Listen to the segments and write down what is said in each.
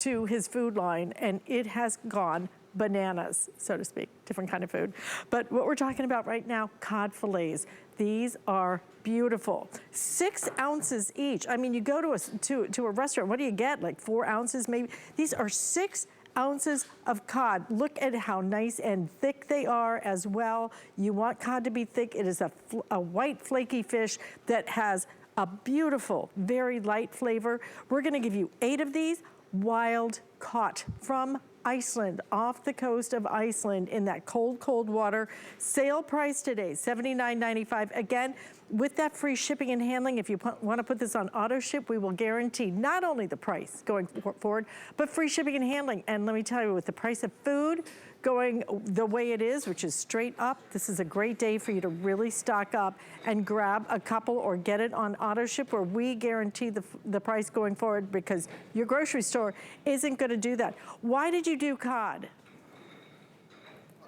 to his food line, and it has gone bananas, so to speak, different kind of food. But what we're talking about right now, cod fillets. These are beautiful. 6 ounces each. I mean, you go to a restaurant, what do you get? Like 4 ounces maybe? These are 6 ounces of cod. Look at how nice and thick they are as well. You want cod to be thick. It is a white flaky fish that has a beautiful, very light flavor. We're gonna give you 8 of these, wild caught from Iceland, off the coast of Iceland in that cold, cold water. Sale price today, $79.95. Again, with that free shipping and handling, if you want to put this on auto ship, we will guarantee not only the price going forward, but free shipping and handling. And let me tell you, with the price of food going the way it is, which is straight up, this is a great day for you to really stock up and grab a couple or get it on auto ship, where we guarantee the price going forward, because your grocery store isn't going to do that. Why did you do cod?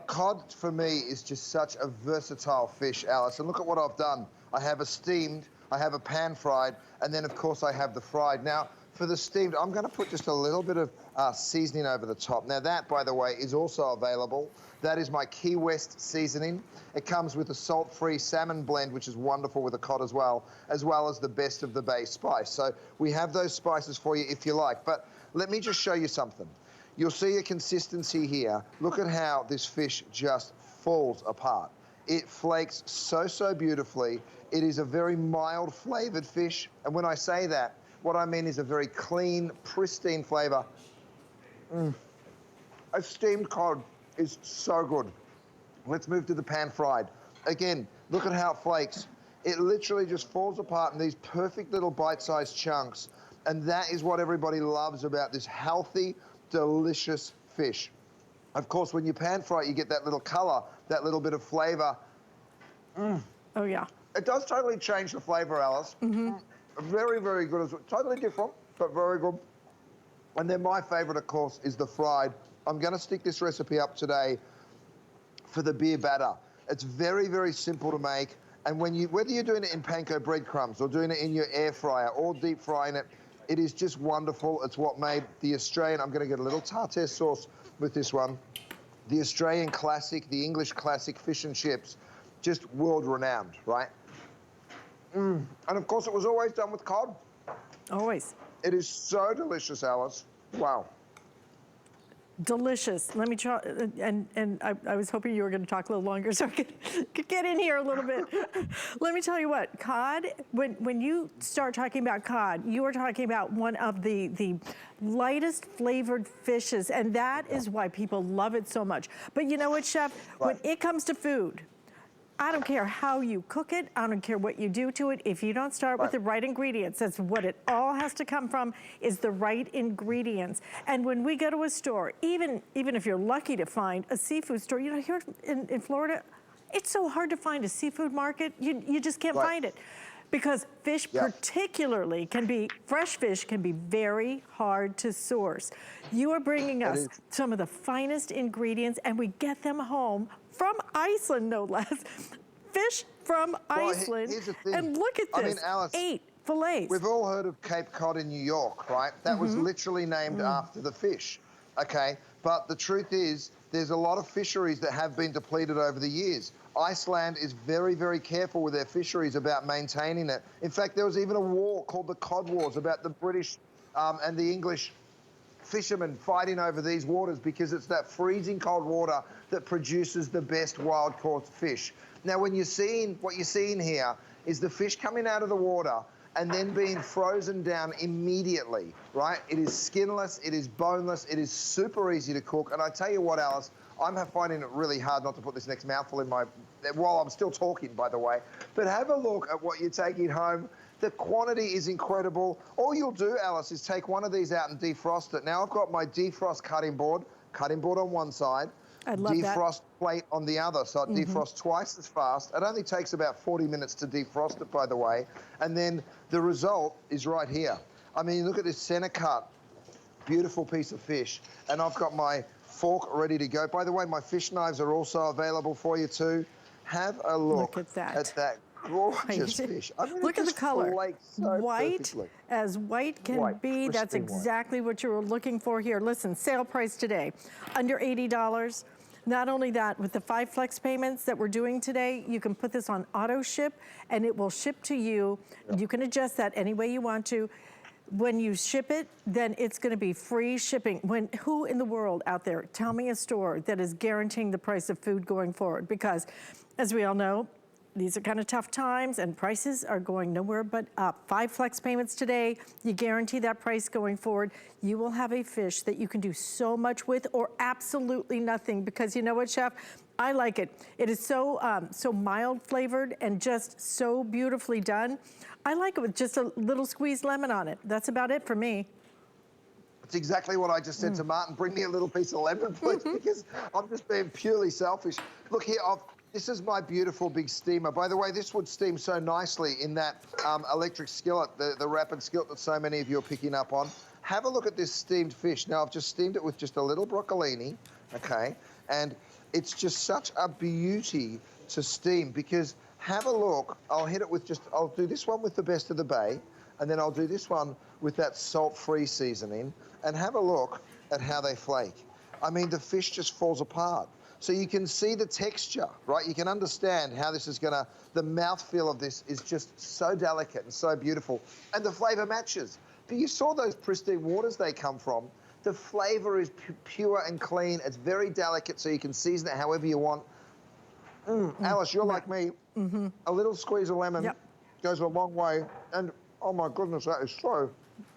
Cod, for me, is just such a versatile fish, Alice. And look at what I've done. I have a steamed, I have a pan-fried, and then, of course, I have the fried. Now, for the steamed, I'm going to put just a little bit of seasoning over the top. Now, that, by the way, is also available. That is my Key West seasoning. It comes with a salt-free salmon blend, which is wonderful with the cod as well as the best of the bay spice. So we have those spices for you if you like. But let me just show you something. You'll see a consistency here. Look at how this fish just falls apart. It flakes so, so beautifully. It is a very mild flavored fish. And when I say that, what I mean is a very clean, pristine flavor. A steamed cod is so good. Let's move to the pan fried. Again, look at how it flakes. It literally just falls apart in these perfect little bite-sized chunks. And that is what everybody loves about this healthy, delicious fish. Of course, when you pan fry it, you get that little color, that little bit of flavor. Oh, yeah. It does totally change the flavor, Alice. Very, very good as well. Totally different, but very good. And then my favorite, of course, is the fried. I'm gonna stick this recipe up today for the beer batter. It's very, very simple to make. And whether you're doing it in panko breadcrumbs or doing it in your air fryer or deep frying it, it is just wonderful. It's what made the Australian, I'm gonna get a little tartare sauce with this one. The Australian classic, the English classic fish and chips, just world-renowned, right? And of course, it was always done with cod. Always. It is so delicious, Alice. Wow. Delicious. Let me try, and I was hoping you were going to talk a little longer so I could get in here a little bit. Let me tell you what, cod, when you start talking about cod, you are talking about one of the lightest flavored fishes, and that is why people love it so much. But you know what, Chef? Right. When it comes to food, I don't care how you cook it. I don't care what you do to it. If you don't start with the right ingredients, that's what it all has to come from, is the right ingredients. And when we go to a store, even if you're lucky to find a seafood store, you know, here in Florida, it's so hard to find a seafood market. You just can't find it. Because fish particularly fresh fish can be very hard to source. You are bringing us some of the finest ingredients, and we get them home from Iceland, no less. Fish from Iceland. Here's the thing. And look at this, I mean, Alice, 8 fillets. We've all heard of Cape Cod in New York, right? That was literally named after the fish, okay? But the truth is, there's a lot of fisheries that have been depleted over the years. Iceland is very, very careful with their fisheries about maintaining it. In fact, there was even a war called the Cod Wars about the British and the English fishermen fighting over these waters, because it's that freezing cold water that produces the best wild caught fish. Now, what you're seeing here is the fish coming out of the water and then being frozen down immediately, right? It is skinless, it is boneless, it is super easy to cook. And I tell you what, Alice, I'm finding it really hard not to put this next mouthful in while I'm still talking, by the way. But have a look at what you're taking home. The quantity is incredible. All you'll do, Alice, is take one of these out and defrost it. Now I've got my defrost cutting board on one side, defrost plate on the other, so it defrosts twice as fast. It only takes about 40 minutes to defrost it, by the way. And then the result is right here. I mean, look at this center cut, beautiful piece of fish. And I've got my fork ready to go. By the way, my fish knives are also available for you too. Have a look at that gorgeous fish. I mean, Look it at the just color. flakes so White perfectly. as white can White, be. That's pristine white. exactly what you were looking for here. Listen, sale price today, under $80. Not only that, with the 5 flex payments that we're doing today, you can put this on auto ship and it will ship to you. Yep. You can adjust that any way you want to. When you ship it, then it's gonna be free shipping. Who in the world out there, tell me a store that is guaranteeing the price of food going forward? Because as we all know, these are kind of tough times and prices are going nowhere but up. 5 flex payments today, you guarantee that price going forward. You will have a fish that you can do so much with or absolutely nothing, because you know what, Chef? I like it. It is so, so mild flavored and just so beautifully done. I like it with just a little squeezed lemon on it. That's about it for me. It's exactly what I just said to Martin. Bring me a little piece of lemon, please, because I'm just being purely selfish. Look here, this is my beautiful big steamer. By the way, this would steam so nicely in that electric skillet, the rapid skillet that so many of you are picking up on. Have a look at this steamed fish. Now, I've just steamed it with just a little broccolini, okay? And it's just such a beauty to steam, because have a look. I'll hit it with I'll do this one with the best of the bay, and then I'll do this one with that salt-free seasoning, and have a look at how they flake. I mean, the fish just falls apart. So you can see the texture, right? You can understand how this is gonna, the mouthfeel of this is just so delicate and so beautiful. And the flavor matches. But you saw those pristine waters they come from. The flavor is pure and clean. It's very delicate, so you can season it however you want. Alice, you're like me. A little squeeze of lemon goes a long way. And oh my goodness, that is so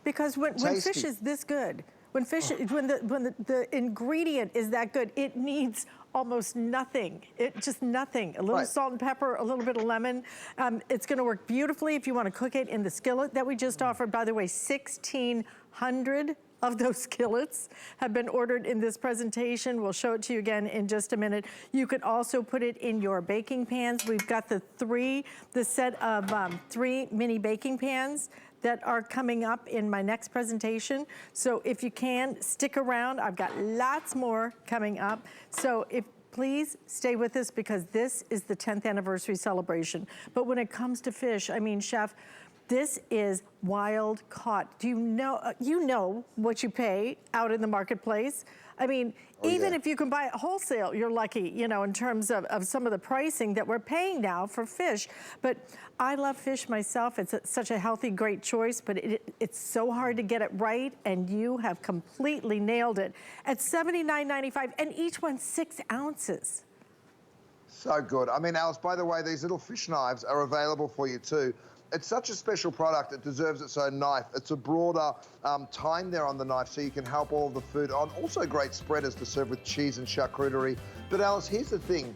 Because when fish is this good, when the ingredient is that good, it needs almost nothing. Just nothing. A little salt and pepper, a little bit of lemon. It's gonna work beautifully if you wanna cook it in the skillet that we just offered. By the way, 1,600 of those skillets have been ordered in this presentation. We'll show it to you again in just a minute. You could also put it in your baking pans. We've got the set of 3 mini baking pans that are coming up in my next presentation. So if you can, stick around. I've got lots more coming up. So please stay with us, because this is the 10th anniversary celebration. But when it comes to fish, I mean, Chef, this is wild caught. Do you know what you pay out in the marketplace? I mean, even if you can buy it wholesale, you're lucky, you know, in terms of some of the pricing that we're paying now for fish. But I love fish myself. It's such a healthy, great choice, but it's so hard to get it right, and you have completely nailed it at $79.95, and each one 6 ounces. So good. I mean, Alice, by the way, these little fish knives are available for you too. It's such a special product, it deserves its own knife. It's a broader tine there on the knife, so you can help all of the food on. Also great spreaders to serve with cheese and charcuterie. But Alice, here's the thing.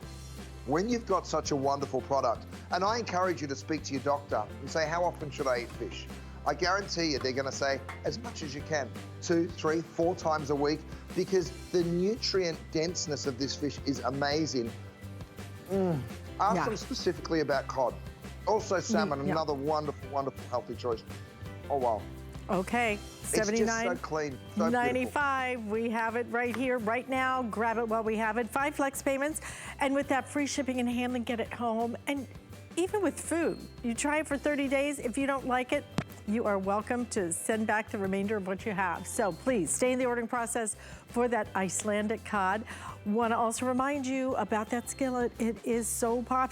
When you've got such a wonderful product, and I encourage you to speak to your doctor and say, how often should I eat fish? I guarantee you they're gonna say, as much as you can, 2, 3, 4 times a week, because the nutrient denseness of this fish is amazing. Ask them specifically about cod. Also salmon, another wonderful, wonderful healthy choice. Oh, wow. Okay, $79.95. It's just so clean, so beautiful. We have it right here, right now. Grab it while we have it. 5 flex payments, and with that free shipping and handling, get it home. And even with food, you try it for 30 days. If you don't like it, you are welcome to send back the remainder of what you have. So please stay in the ordering process for that Icelandic cod. Want to also remind you about that skillet. It is so popular.